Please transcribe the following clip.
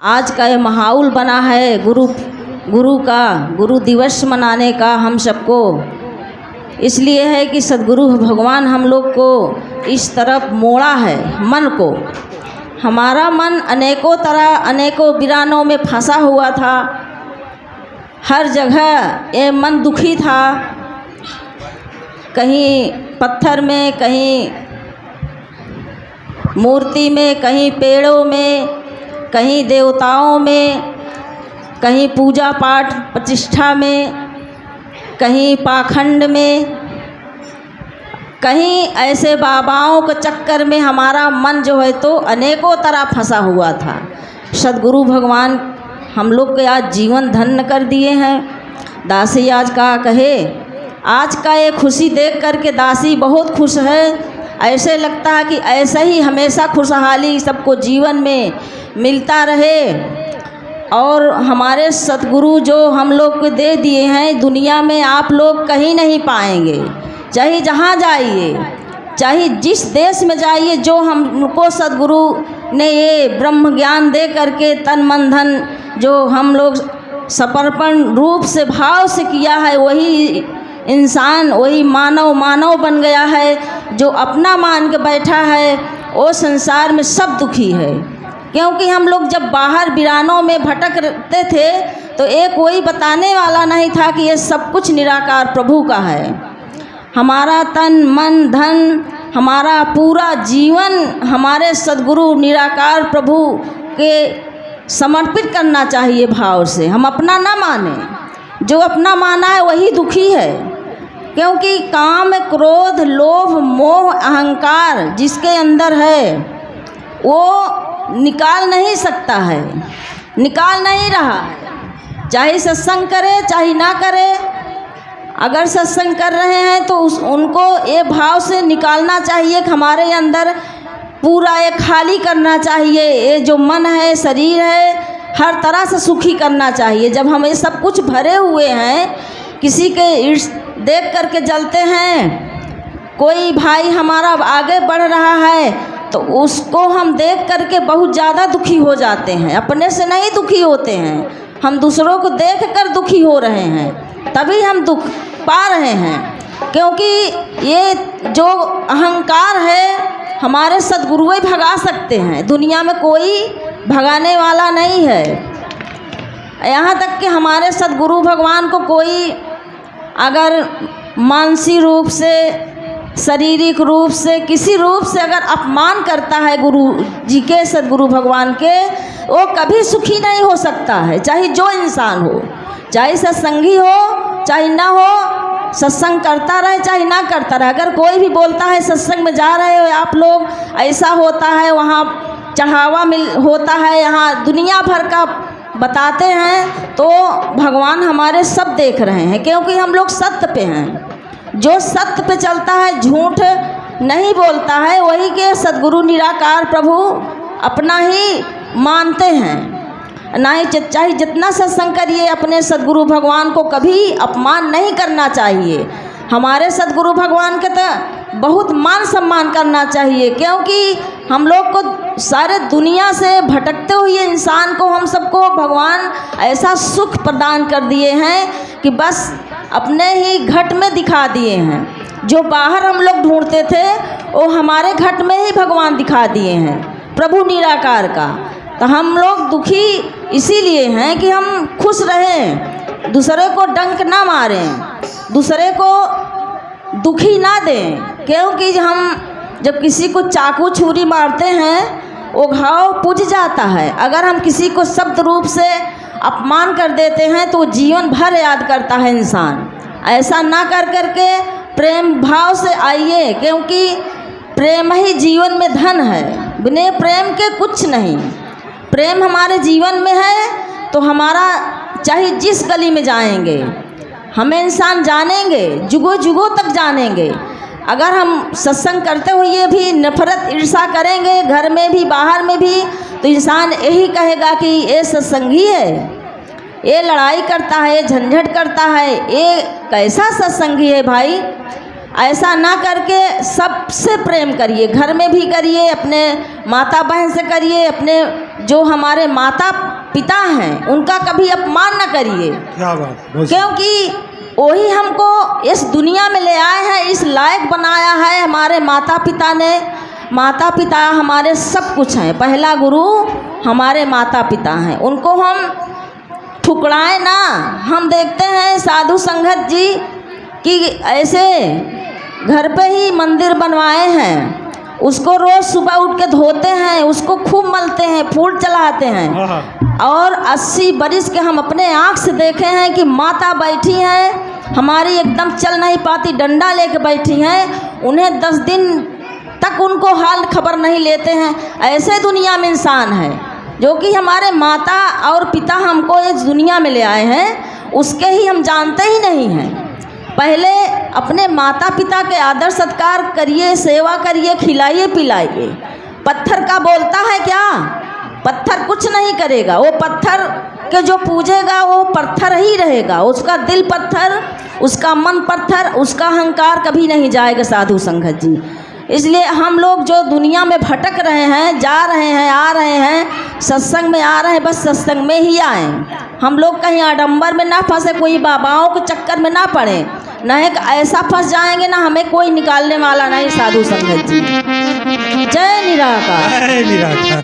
आज का ये माहौल बना है गुरु दिवस मनाने का हम सबको, इसलिए है कि सद्गुरु भगवान हम लोग को इस तरफ मोड़ा है मन को। हमारा मन अनेकों वीरानों में फंसा हुआ था, हर जगह ये मन दुखी था, कहीं पत्थर में, कहीं मूर्ति में, कहीं पेड़ों में, कहीं देवताओं में, कहीं पूजा पाठ प्रतिष्ठा में, कहीं पाखंड में, कहीं ऐसे बाबाओं के चक्कर में हमारा मन जो है तो अनेकों तरह फंसा हुआ था। सद्गुरु भगवान हम लोग के आज जीवन धन्य कर दिए हैं। दासी आज का कहे, आज का ये खुशी देख कर के दासी बहुत खुश है। ऐसे लगता है कि ऐसे ही हमेशा खुशहाली सबको जीवन में मिलता रहे, और हमारे सद्गुरु जो हम लोग को दे दिए हैं दुनिया में आप लोग कहीं नहीं पाएंगे। चाहे जहाँ जाइए, चाहे जिस देश में जाइए, जो हमको सद्गुरु ने ये ब्रह्म ज्ञान दे करके तन मन धन जो हम लोग समर्पण रूप से भाव से किया है, वही इंसान, वही मानव बन गया है। जो अपना मान के बैठा है वो संसार में सब दुखी है। क्योंकि हम लोग जब बाहर वीरानों में भटकते थे तो एक कोई बताने वाला नहीं था कि ये सब कुछ निराकार प्रभु का है। हमारा तन मन धन, हमारा पूरा जीवन हमारे सद्गुरु निराकार प्रभु के समर्पित करना चाहिए भाव से। हम अपना ना माने, जो अपना माना है वही दुखी है। क्योंकि काम क्रोध लोभ मोह अहंकार जिसके अंदर है वो निकाल नहीं सकता है, निकाल नहीं रहा है। चाहे सत्संग करे चाहे ना करे, अगर सत्संग कर रहे हैं तो उनको ये भाव से निकालना चाहिए कि हमारे अंदर पूरा ये खाली करना चाहिए। ये जो मन है, शरीर है, हर तरह से सुखी करना चाहिए। जब हम ये सब कुछ भरे हुए हैं, किसी के देख करके जलते हैं, कोई भाई हमारा आगे बढ़ रहा है तो उसको हम देख करके बहुत ज़्यादा दुखी हो जाते हैं। अपने से नहीं दुखी होते हैं, हम दूसरों को देख कर दुखी हो रहे हैं, तभी हम दुख पा रहे हैं। क्योंकि ये जो अहंकार है हमारे सद्गुरु ही भगा सकते हैं, दुनिया में कोई भगाने वाला नहीं है। यहाँ तक कि हमारे सद्गुरु भगवान को कोई अगर मानसिक रूप से, शारीरिक रूप से, किसी रूप से अगर अपमान करता है गुरु जी के, सद्गुरु भगवान के, वो कभी सुखी नहीं हो सकता है। चाहे जो इंसान हो, चाहे सत्संगी हो चाहे ना हो, सत्संग करता रहे चाहे ना करता रहे। अगर कोई भी बोलता है सत्संग में जा रहे हो आप लोग, ऐसा होता है, वहाँ चढ़ावा होता है, यहाँ दुनिया भर का बताते हैं, तो भगवान हमारे सब देख रहे हैं। क्योंकि हम लोग सत्य पे हैं। जो सत्य पे चलता है, झूठ नहीं बोलता है, वही के सद्गुरु निराकार प्रभु अपना ही मानते हैं। ना ही चाहे जितना सत्संग करिए, अपने सद्गुरु भगवान को कभी अपमान नहीं करना चाहिए। हमारे सद्गुरु भगवान के तो बहुत मान सम्मान करना चाहिए। क्योंकि हम लोग को सारे दुनिया से भटकते हुए इंसान को हम सबको भगवान ऐसा सुख प्रदान कर दिए हैं कि बस अपने ही घट में दिखा दिए हैं। जो बाहर हम लोग ढूंढते थे वो हमारे घट में ही भगवान दिखा दिए हैं, प्रभु निराकार का। तो हम लोग दुखी इसीलिए हैं कि हम खुश रहें, दूसरे को डंक ना मारें, दूसरे को दुखी ना दें। क्योंकि हम जब किसी को चाकू छुरी मारते हैं वो घाव पुज जाता है। अगर हम किसी को शब्द रूप से अपमान कर देते हैं तो जीवन भर याद करता है इंसान। ऐसा ना कर करके प्रेम भाव से आइए, क्योंकि प्रेम ही जीवन में धन है। बिना प्रेम के कुछ नहीं। प्रेम हमारे जीवन में है तो हमारा चाहे जिस गली में जाएंगे हमें इंसान जानेंगे, जुगों जुगों तक जानेंगे। अगर हम सत्संग करते हुए भी नफरत ईर्षा करेंगे, घर में भी बाहर में भी, तो इंसान यही कहेगा कि ये सत्संगी है, ये लड़ाई करता है, ये झंझट करता है, ये कैसा सत्संगी है भाई। ऐसा ना करके सबसे प्रेम करिए, घर में भी करिए, अपने माता बहन से करिए, अपने जो हमारे माता पिता हैं, उनका कभी अपमान न करिए। क्या बात। क्योंकि वही हमको इस दुनिया में ले आए हैं, इस लायक बनाया है। हमारे माता पिता ने, माता पिता हमारे सब कुछ हैं। पहला गुरु हमारे माता पिता हैं, उनको हम ठुकराएं ना। हम देखते हैं साधु संगत जी कि ऐसे घर पे ही मंदिर बनवाए हैं, उसको रोज़ सुबह उठ के धोते हैं, उसको खूब मलते हैं, फूल चढ़ाते हैं। और 80 बरिस के हम अपने आँख से देखे हैं कि माता बैठी हैं हमारी, एकदम चल नहीं पाती, डंडा लेके बैठी हैं। उन्हें 10 दिन तक उनको हाल खबर नहीं लेते हैं। ऐसे दुनिया में इंसान है जो कि हमारे माता और पिता हमको इस दुनिया में ले आए हैं, उसके ही हम जानते ही नहीं हैं। पहले अपने माता पिता के आदर सत्कार करिए, सेवा करिए, खिलाइए पिलाइए। पत्थर का बोलता है क्या? पत्थर कुछ नहीं करेगा। वो पत्थर के जो पूजेगा वो पत्थर ही रहेगा, उसका दिल पत्थर, उसका मन पत्थर, उसका अहंकार कभी नहीं जाएगा। साधु संगत जी, इसलिए हम लोग जो दुनिया में भटक रहे हैं, जा रहे हैं, आ रहे हैं, सत्संग में आ रहे हैं, बस सत्संग में ही आएँ। हम लोग कहीं आडंबर में ना फंसे, कोई बाबाओं के चक्कर में ना पड़े, न एक ऐसा फंस जाएंगे ना हमें कोई निकालने वाला नहीं। साधु संगत जी, जय निराकार।